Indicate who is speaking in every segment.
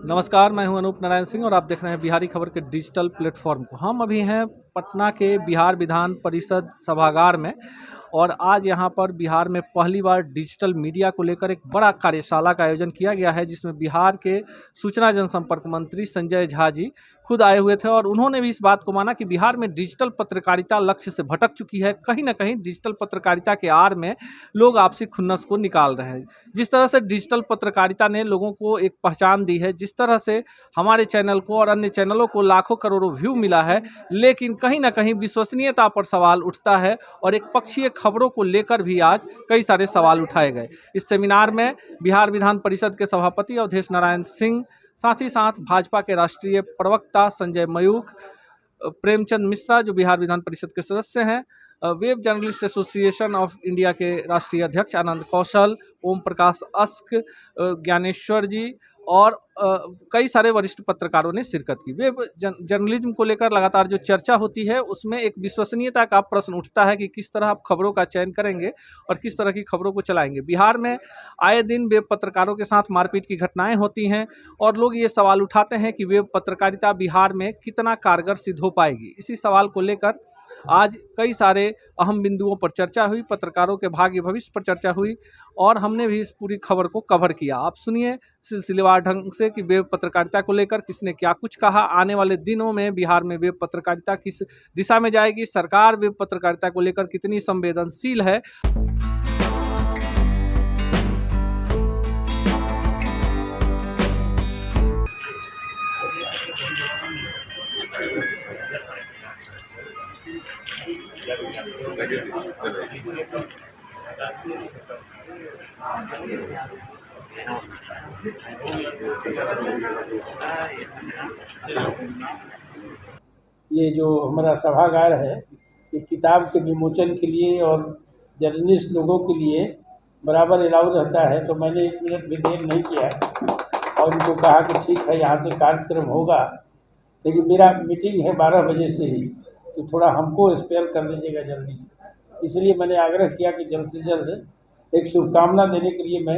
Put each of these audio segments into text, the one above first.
Speaker 1: नमस्कार, मैं हूं अनूप नारायण सिंह और आप देख रहे हैं बिहारी खबर के डिजिटल प्लेटफॉर्म को। हम अभी हैं पटना के बिहार विधान परिषद सभागार में और आज यहां पर बिहार में पहली बार डिजिटल मीडिया को लेकर एक बड़ा कार्यशाला का आयोजन किया गया है, जिसमें बिहार के सूचना जनसंपर्क मंत्री संजय झा जी खुद आए हुए थे और उन्होंने भी इस बात को माना कि बिहार में डिजिटल पत्रकारिता लक्ष्य से भटक चुकी है। कहीं ना कहीं डिजिटल पत्रकारिता के आड़ में लोग आपसी खुन्नस को निकाल रहे हैं। जिस तरह से डिजिटल पत्रकारिता ने लोगों को एक पहचान दी है, जिस तरह से हमारे चैनल को और अन्य चैनलों को लाखों करोड़ों व्यू मिला है, लेकिन कहीं ना कहीं विश्वसनीयता पर सवाल उठता है और एक पक्षीय खबरों को लेकर भी आज कई सारे सवाल उठाए गए। इस सेमिनार में बिहार विधान परिषद के सभापति अवधेश नारायण सिंह, साथ ही साथ भाजपा के राष्ट्रीय प्रवक्ता संजय मयूख, प्रेमचंद मिश्रा जो बिहार विधान परिषद के सदस्य हैं, web journalist association of India के राष्ट्रीय अध्यक्ष आनंद कौशल, ओम प्रकाश अस्क, ज्ञानेश्वर जी और कई सारे वरिष्ठ पत्रकारों ने शिरकत की। वेब जर्नलिज्म को लेकर लगातार जो चर्चा होती है उसमें एक विश्वसनीयता का प्रश्न उठता है कि किस तरह आप खबरों का चयन करेंगे और किस तरह की खबरों को चलाएंगे। बिहार में आए दिन वेब पत्रकारों के साथ मारपीट की घटनाएं होती हैं और लोग ये सवाल उठाते हैं कि वेब पत्रकारिता बिहार में कितना कारगर सिद्ध हो पाएगी। इसी सवाल को लेकर आज कई सारे अहम बिंदुओं पर चर्चा हुई, पत्रकारों के भाग्य भविष्य पर चर्चा हुई और हमने भी इस पूरी खबर को कवर किया। आप सुनिए सिलसिलेवार ढंग से कि वेब पत्रकारिता को लेकर किसने क्या कुछ कहा। आने वाले दिनों में बिहार में वेब पत्रकारिता किस दिशा में जाएगी, सरकार वेब पत्रकारिता को लेकर कितनी संवेदनशील है।
Speaker 2: ये जो हमारा सभागार है, ये किताब के विमोचन के लिए और जर्नलिस्ट लोगों के लिए बराबर अलाउ रहता है। तो मैंने 1 मिनट भी देर नहीं किया और उनको कहा कि ठीक है, यहाँ से कार्यक्रम होगा, लेकिन मेरा मीटिंग है 12 बजे से ही, तो थोड़ा हमको स्पेयर कर दीजिएगा जल्दी से। इसलिए मैंने आग्रह किया कि जल्द से जल्द एक शुभकामना देने के लिए मैं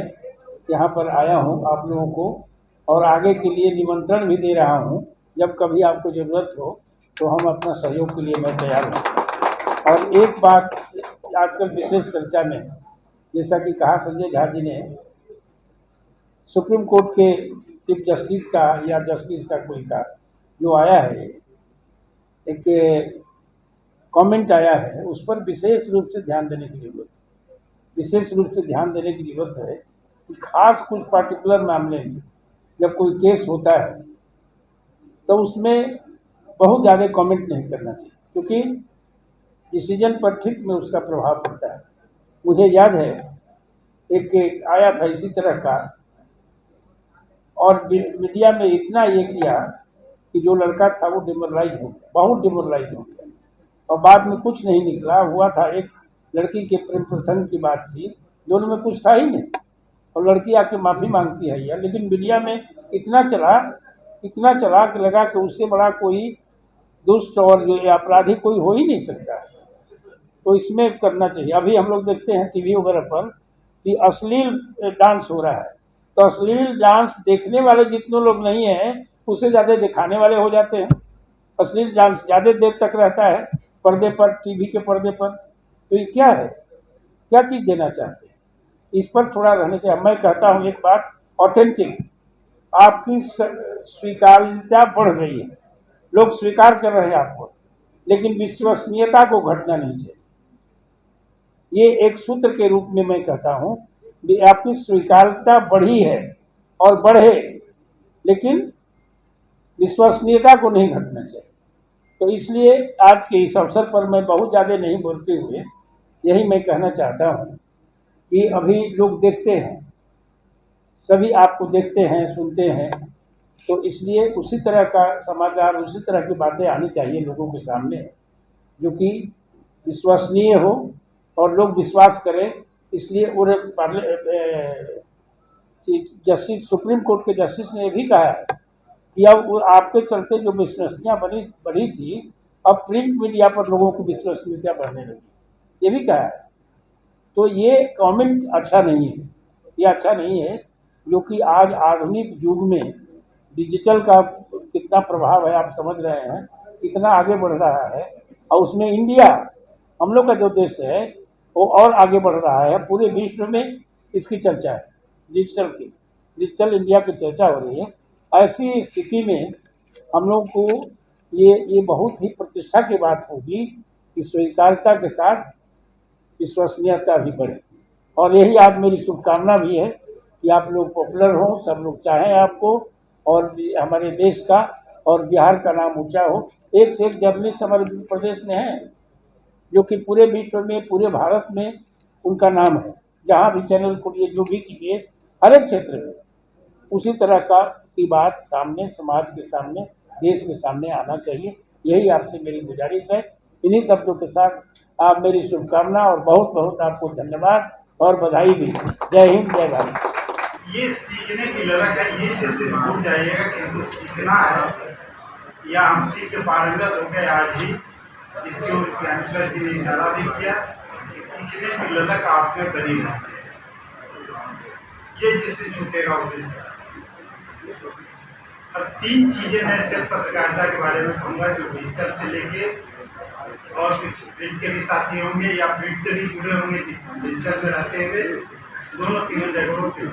Speaker 2: यहाँ पर आया हूँ आप लोगों को, और आगे के लिए निमंत्रण भी दे रहा हूँ। जब कभी आपको ज़रूरत हो तो हम अपना सहयोग के लिए मैं तैयार हूँ। और एक बात आजकल विशेष चर्चा में, जैसा कि कहा संजय झा जी ने, सुप्रीम कोर्ट के चीफ जस्टिस का या जस्टिस का कोई का जो आया है, एक कमेंट आया है, उस पर विशेष रूप से ध्यान देने की जरूरत है। विशेष रूप से ध्यान देने की जरूरत है कि खास कुछ पार्टिकुलर मामले में जब कोई केस होता है तो उसमें बहुत ज़्यादा कमेंट नहीं करना चाहिए, क्योंकि डिसीजन पर ठीक में उसका प्रभाव पड़ता है। मुझे याद है एक आया था इसी तरह का, और मीडिया में इतना ये किया कि जो लड़का था वो डिमोरलाइज हो गया, बहुत डिमोरलाइज हो गया, और बाद में कुछ नहीं निकला। हुआ था एक लड़की के प्रेम प्रसंग की बात थी, दोनों में कुछ था ही नहीं, और लड़की आके माफ़ी मांगती है यार, लेकिन मीडिया में इतना चला कि लगा कि उससे बड़ा कोई दुष्ट और जो अपराधी कोई हो ही नहीं सकता। तो इसमें करना चाहिए। अभी हम लोग देखते हैं टीवी वगैरह पर कि अश्लील डांस हो रहा है, तो अश्लील डांस देखने वाले जितने लोग नहीं हैं उससे ज़्यादा दिखाने वाले हो जाते हैं। अश्लील डांस ज़्यादा देर तक रहता है पर्दे पर, टीवी के पर्दे पर। तो ये क्या है, क्या चीज़ देना चाहते हैं, इस पर थोड़ा रहने चाहिए। मैं कहता हूँ एक बात, ऑथेंटिक, आपकी स्वीकार्यता बढ़ गई है, लोग स्वीकार कर रहे हैं आपको, लेकिन विश्वसनीयता को घटना नहीं चाहिए। ये एक सूत्र के रूप में मैं कहता हूँ कि आपकी स्वीकार्यता बढ़ी है और बढ़े, लेकिन विश्वसनीयता को नहीं घटना चाहिए। तो इसलिए आज के इस अवसर पर मैं बहुत ज़्यादा नहीं बोलते हुए यही मैं कहना चाहता हूँ कि अभी लोग देखते हैं, सभी आपको देखते हैं, सुनते हैं, तो इसलिए उसी तरह का समाचार, उसी तरह की बातें आनी चाहिए लोगों के सामने जो कि विश्वसनीय हो और लोग विश्वास करें। इसलिए जस्टिस, सुप्रीम कोर्ट के जस्टिस ने भी कहा है कि अब आपके चलते जो विश्वसनीयता बढ़ी थी, अब प्रिंट मीडिया पर लोगों की विश्वसनीयता बढ़ने लगी, ये भी कहा है। तो ये कमेंट अच्छा नहीं है, ये अच्छा नहीं है, जो कि आज आधुनिक युग में डिजिटल का कितना प्रभाव है आप समझ रहे हैं, कितना आगे बढ़ रहा है। और उसमें इंडिया, हम लोग का जो देश है वो और आगे बढ़ रहा है। पूरे विश्व में इसकी चर्चा है, डिजिटल इंडिया की चर्चा हो रही है। ऐसी स्थिति में हम लोग को ये बहुत ही प्रतिष्ठा की बात होगी कि स्वीकार्यता के साथ विश्वसनीयता भी बढ़े। और यही आज मेरी शुभकामना भी है कि आप लोग पॉपुलर हों, सब लोग चाहें आपको, और हमारे देश का और बिहार का नाम ऊंचा हो। एक से एक जर्नलिस्ट हमारे प्रदेश में हैं जो कि पूरे विश्व में, पूरे भारत में उनका नाम है। जहाँ भी चैनल खोलिए, जो भी कीजिए, हर एक क्षेत्र में उसी तरह की बात सामने, समाज के सामने, देश के सामने आना चाहिए। यही आपसे मेरी गुजारिश है। इन्हीं शब्दों के साथ आप मेरी शुभकामना और बहुत बहुत आपको धन्यवाद और बधाई भी। जय हिंद, जय भारत।
Speaker 3: ये सीखने की ललक है, ये जैसे भूल जाइएगा कि हमको सीखना है या हम सीख के पारंगत हो गए आज ही, जिसके ओर ज्ञानेश्वर जी ने इशारा भी किया कि सीखने की ललक आप में बनी रहती है। ये जिससे छूटेगा उसे। अब 3 चीज़ें मैं सिर्फ पत्रकारिता के बारे में कहूँगा, जो डिजिटल से लेके और कुछ प्रिंट के भी साथी होंगे या प्रिंट से भी जुड़े होंगे डिजिटल में रहते हुए, दोनों 3 जगहों पे।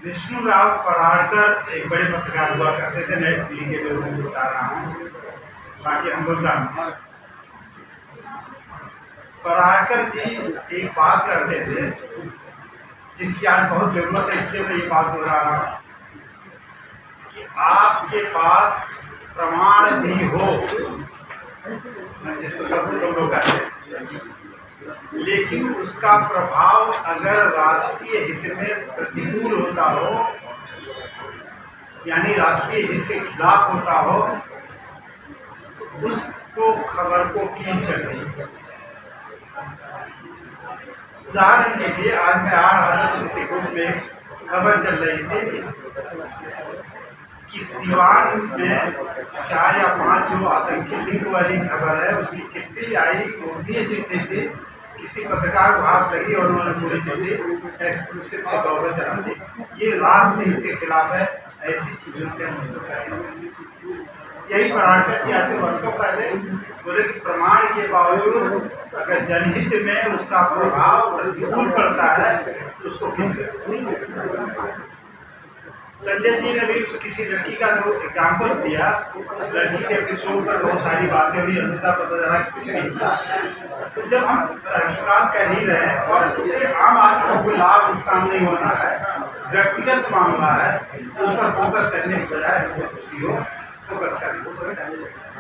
Speaker 3: विष्णु राव पराड़कर एक बड़े पत्रकार हुआ करते थे, नेट पीढ़ी के लोगों को बता रहा हूँ, बाकी हम लोग जानते हैं। पराड़कर जी एक बात करते थे जिसकी आज बहुत जरूरत है, इसलिए मैं ये बात दोहरा रहा हूँ कि आपके पास प्रमाण भी हो, जिसको सबूत हम लोग कहते हैं, लेकिन उसका प्रभाव अगर राष्ट्रीय हित में प्रतिकूल होता हो, यानी राष्ट्रीय हित के खिलाफ होता हो, तो उसको खबर को कील कर दें। उदाहरण के लिए आज मैं आ रहा था तो किसी ग्रुप में खबर चल रही थी कि सिवान में 4 या 5 जो आतंकी लिंक वाली खबर है, उसकी चिट्ठी आई, गोपनीय चिट्ठी थी, किसी पत्रकार को हाथ लगी और उन्होंने पूरी चिट्ठी एक्सक्लूसिव के तौर पर चला दी। ये राष्ट्र हित के खिलाफ है। ऐसी चीजों से हम लोग करेंगे। यही पराड़कर जी आज से वर्षों पहले बोले कि प्रमाण के बावजूद अगर जनहित में उसका प्रभाव प्रतिकूल पड़ता है तो उसको क्यों करें। संजय जी ने भी किसी लड़की का जो एग्जाम्पल दिया, उस लड़की के एपिसोड पर बहुत सारी बातें हुई, अंततः पता चला कि कुछ नहीं था। तो जब हम तहकीकात कर ही रहे हैं और उससे आम आदमी को कोई लाभ नुकसान नहीं होना है, व्यक्तिगत मामला है, तो उस पर फोकस करने की बजाय किसी हो फोकस करें।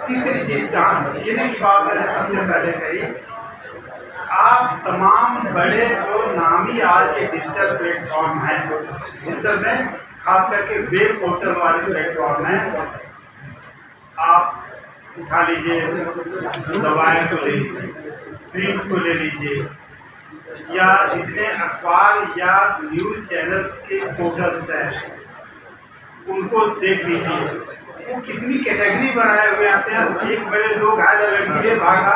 Speaker 3: तीसरी चीज जहाँ सीखने की बात मैंने सबसे पहले कही, आप तमाम बड़े जो नामी आज के डिजिटल प्लेटफॉर्म हैं, डिजिटल में खास करके वेब पोर्टल वाले प्लेटफॉर्म हैं, आप उठा लीजिए, दवाएं को ले लीजिए, प्रिंट को ले लीजिए, या जितने अखबार या न्यूज चैनल्स के पोर्टल्स हैं उनको देख लीजिए। वो कितनी कैटेगरी बनाए हुए आते हैं। 1 बड़े 2 घायल लड़की भागा,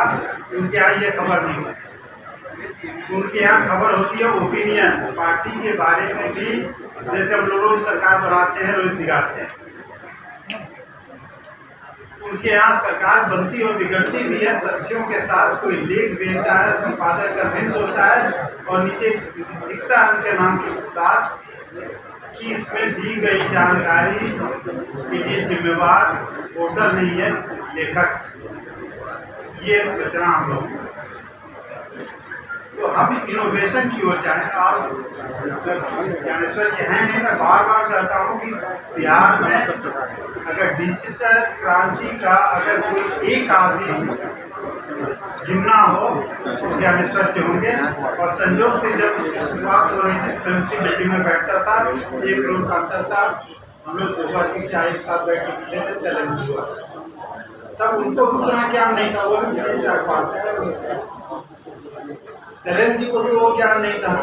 Speaker 3: उनके यहाँ ये खबर नहीं होती। उनके यहाँ खबर होती है ओपिनियन, पार्टी के बारे में भी, जैसे हम लोग रोज सरकार बनाते हैं, रोज बिगाड़ते हैं। उनके यहाँ सरकार बनती और बिगड़ती भी है तथ्यों के साथ। कोई लेख भेजता है, संपादक कन्विंस होता है और नीचे लिखता है उनके नाम के साथ कि इसमें दी गई जानकारी के लिए जिम्मेवार पोर्टल नहीं है, लेखक। ये बचना हम लोग। तो हम इनोवेशन की ओर जाएं। आप ज्ञानेश्वर जी हैं नहीं, मैं बार बार कहता हूँ कि बिहार में अगर डिजिटल क्रांति का अगर कोई एक आदमी गिनना हो तो ज्ञानेश्वर जी होंगे। और संयोग से जब उसकी शुरुआत हो रही थी, मैं उसी बिल्डिंग में बैठता था, 1 करोड़ का अंतर था, हम लोग 2 बार की चाय एक साथ बैठ के पीते थे, चैलेंज हुआ। तब उनको उतना ज्ञान नहीं था, वो भी सैलेम जी को भी वो ज्ञान नहीं था,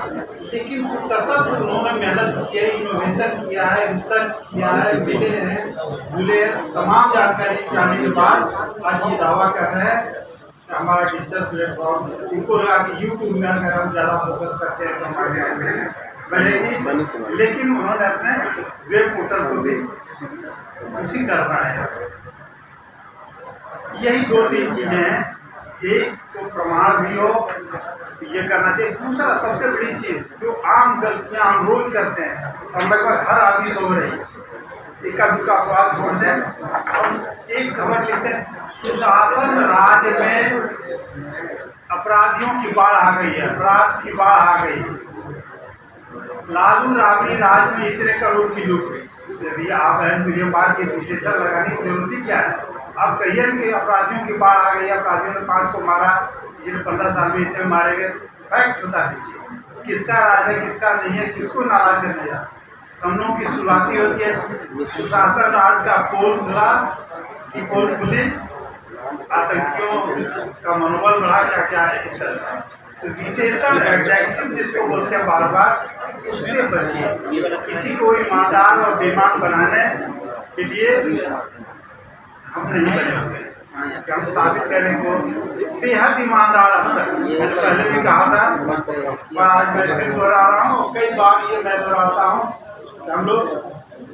Speaker 3: लेकिन सतत उन्होंने मेहनत की है, इनोवेशन किया है, रिसर्च किया है, मिले हैं, जुड़े हैं, तमाम जानकारी जाने के बाद आज ये दावा कर रहे हैं हमारा डिजिटल प्लेटफॉर्म, उनको लगा कि यूट्यूब में अगर हम ज़्यादा फोकस करते हैं तो हमारे बढ़ेगी, लेकिन उन्होंने अपने वेब पोर्टल को भी उसी तरह बनाया। यही 2-3 चीज़ें हैं, एक तो प्रमाण भी हो, ये करना चाहिए। दूसरा सबसे बड़ी चीज़ जो आम गलतियां हम रोज करते हैं और लगभग हर आदमी से हो रही है, एका दुक्का अपवाद छोड़ दें, हम एक खबर लिखते हैं सुशासन राज में अपराधियों की बाढ़ आ गई है, अपराध की बाढ़ आ गई है, लालू राबड़ी राज में इतने करोड़ की लूट हुई। भैया आप हैं, मुझे बात ये विशेषण लगाने की जरूरत ही क्या है? आप कहिए कि अपराधियों की बाढ़ आ गई, अपराधियों ने 5 को मारा, जिन्हें 15 साल में इतने मारे गए, फैक्ट बता दीजिए किसका राज है, किसका नहीं है, किसको नाराज करने जाते। हम लोगों की शुरुआती होती है सुशासन राज का पोल खुला कि पोल खुली, आतंकियों का मनोबल बढ़ा, क्या क्या है इस तरह। तो विशेषण एडजेक्टिव जिसको बोलते हैं बार बार, उससे बचिए। किसी को ईमानदार और बेईमान बनाने के लिए हम नहीं बने होते कि हम साबित करने को बेहद ईमानदार अफसर। मैंने पहले भी कहा था और आज मैं फिर दोहरा रहा हूँ, कई बार ये मैं दोहराता हूँ कि हम लोग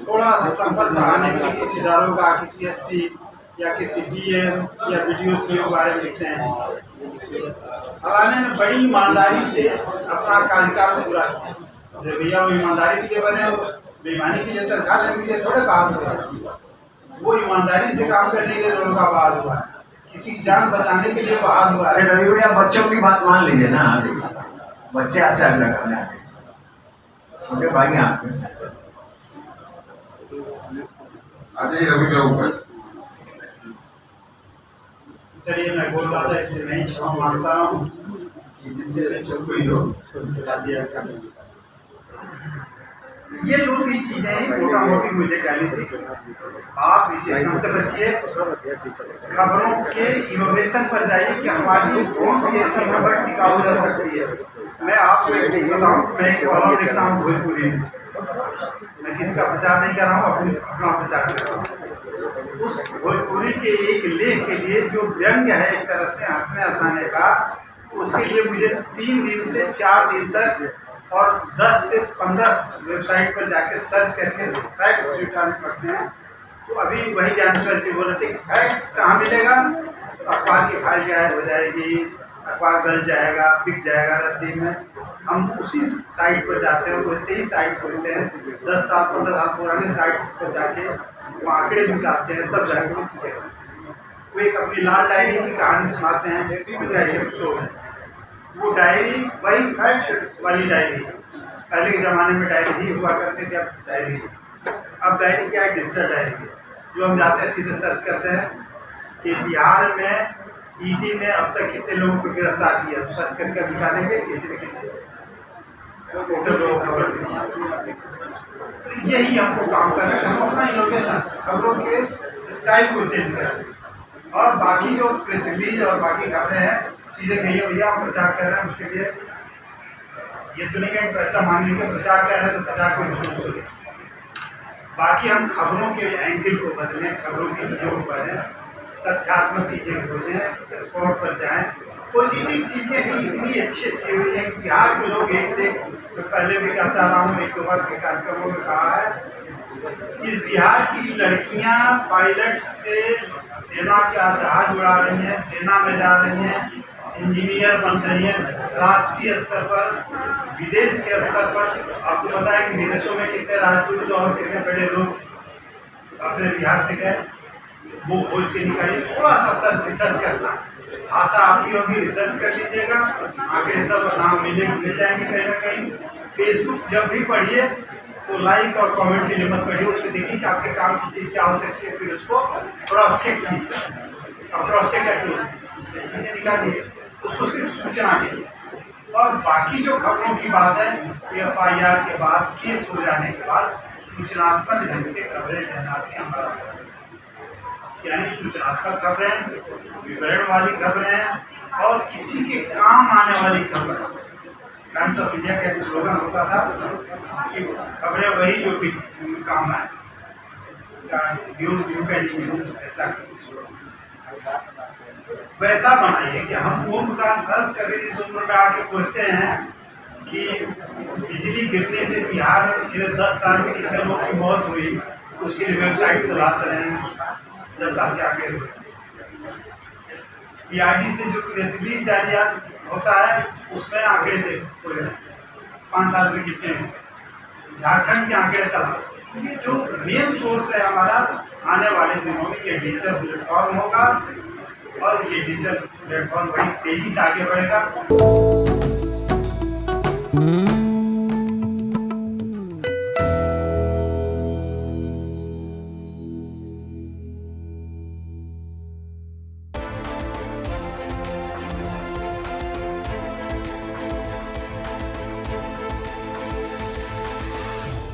Speaker 3: थोड़ा सा संपर्क बढ़ाने के लिए किसी दारोगा, किसी एसपी या किसी डीएम या वीडियो सीओ बारे में लिखते हैं। अलाने ने बड़ी ईमानदारी से अपना कार्यकाल पूरा किया। भैया वो ईमानदारी के लिए बने, बेईमानी के लिए तनख्वाह लेने के लिए थोड़े बात हुआ है। वो ईमानदारी से काम करने के लिए दोनों का बहाल हुआ है, किसी की जान बचाने के लिए बहाल हुआ है।
Speaker 4: रवि भैया बच्चों की बात मान लीजिए ना, बच्चे आपसे अगला करने आते, उनके भाई आते।
Speaker 5: रवि भैया
Speaker 3: चलिए मैं बोल रहा था, इससे नहीं क्षमा मांगता हूँ कि जिनसे मैं चुप हुई हो। ये 2-3 चीजें ही मोटा मोटी मुझे कहनी थी। आप विशेषण से बचिए, खबरों के इनोवेशन पर जाइए कि हमारी कौन सी ऐसी खबर टिकाऊ रह सकती है। मैं आपको एक चीज बताऊँ, मैं एक कॉलम लिखता हूँ भोजपुरी में, मैं किसका प्रचार नहीं कर रहा हूँ, अपना प्रचार कर रहा हूँ। उस भोजपुरी के एक लेख के लिए जो व्यंग्य है एक तरह से हंसने हंसाने का, उसके लिए मुझे 3 दिन से 4 दिन तक और 10 से 15 वेबसाइट पर जाके सर्च करके फैक्ट्स जुटाने पड़ते हैं। तो अभी वही ज्ञानेश्वर जी बोल रहे थे, फैक्ट्स कहाँ मिलेगा? अखबार की फाइल गायब हो जाएगी, अखबार गल जाएगा, बिक जाएगा रद्दी में। हम उसी साइट पर जाते हैं, वैसे ही साइट खोलते हैं, 10 साल 15 साल पुराने साइट्स पर जाके वो आंकड़े जुटाते हैं, तब जाके वो चीज़ें वो एक अपनी लाल डायरी की कहानी सुनाते हैं, उनका एक एपिसोड है। वो डायरी वही फैक्ट वाली डायरी है। पहले के ज़माने में डायरी ही हुआ करते थे, अब डायरी, अब डायरी क्या है? डिजिटल डायरी है, जो हम जाते हैं सीधे सर्च करते हैं कि बिहार में ईडी ने अब तक कितने लोगों को गिरफ्तार किया, सर्च करके निकालेंगे, किसी न किसी पोर्टल को खबर मिलेगी। तो यही हमको काम करना है, हम अपना इनोवेशन, खबरों के स्टाइल को चेंज करें। और बाकी जो प्रेस रिलीज और बाकी खबरें हैं, सीधे कहिए भैया हम प्रचार कर रहे हैं, उसके लिए ये तो नहीं कहीं पैसा मांगने के प्रचार कर रहे हैं तो प्रचार को हिंदू हो। बाकी हम खबरों के एंगल को बदलें, खबरों की चीज़ों को पढ़ें, तथ्यात्मक चीज़ें खोजें, स्पॉट पर जाएं। पॉजिटिव चीज़ें भी इतनी अच्छी अच्छी हुई हैं, बिहार के लोग एक से, तो पहले भी कहता रहा हूँ, 1-2 बार के कार्यक्रमों में कहा है, इस बिहार की लड़कियां पायलट से सेना के जहाज उड़ा रही हैं, सेना में जा रही हैं, इंजीनियर बन रही हैं, राष्ट्रीय स्तर पर, विदेश के स्तर पर। आपको पता है कि विदेशों में कितने राजदूत और कितने बड़े लोग अपने बिहार से गए, वो खोज के निकालिए। थोड़ा सा सर रिसर्च करना, भाषा आपकी होगी, रिसर्च कर लीजिएगा, आंकड़े सब नाम मिल जाएंगे कहीं ना कहीं। फेसबुक जब भी पढ़िए तो लाइक और कमेंट के लिए मत पढ़िए, उसमें देखिए कि आपके काम की चीज़ क्या हो सकती है, फिर उसको क्रॉस चेक कीजिए, और क्रॉस चेक करके चीज़ें निकालिए, उसको सिर्फ सूचना के लिए। और बाकी जो खबरों की बात है, FIR के बाद, केस हो जाने के बाद सूचनात्मक ढंग से खबरें देना भी हमारा, यानी सूचनात्मक खबरें, विवरण वाली खबरें और किसी के काम आने वाली खबरें। टाइम्स ऑफ इंडिया का एक स्लोगन होता था कि खबरें वही जो भी काम आए, न्यूज़ यू कैन यूज, ऐसा कुछ स्लोगन। वैसा बनाइए कि हम उम्र का सर्च करके इस उम्र में आके पूछते हैं कि बिजली गिरने से बिहार में पिछले 10 साल में कितने लोगों की मौत हुई, उसके लिए वेबसाइट तलाश रहे हैं 10 साल के आगे हुए। PID से जो प्रेस रिलीज जारी होता है उसमें आंकड़े देखो 5 साल में कितने हुए, झारखंड के आंकड़े तलाश। ये जो मेन सोर्स है हमारा, आने वाले दिनों में ये डिजिटल प्लेटफॉर्म होगा और ये डिजिटल प्लेटफॉर्म बड़ी तेजी से आगे बढ़ेगा।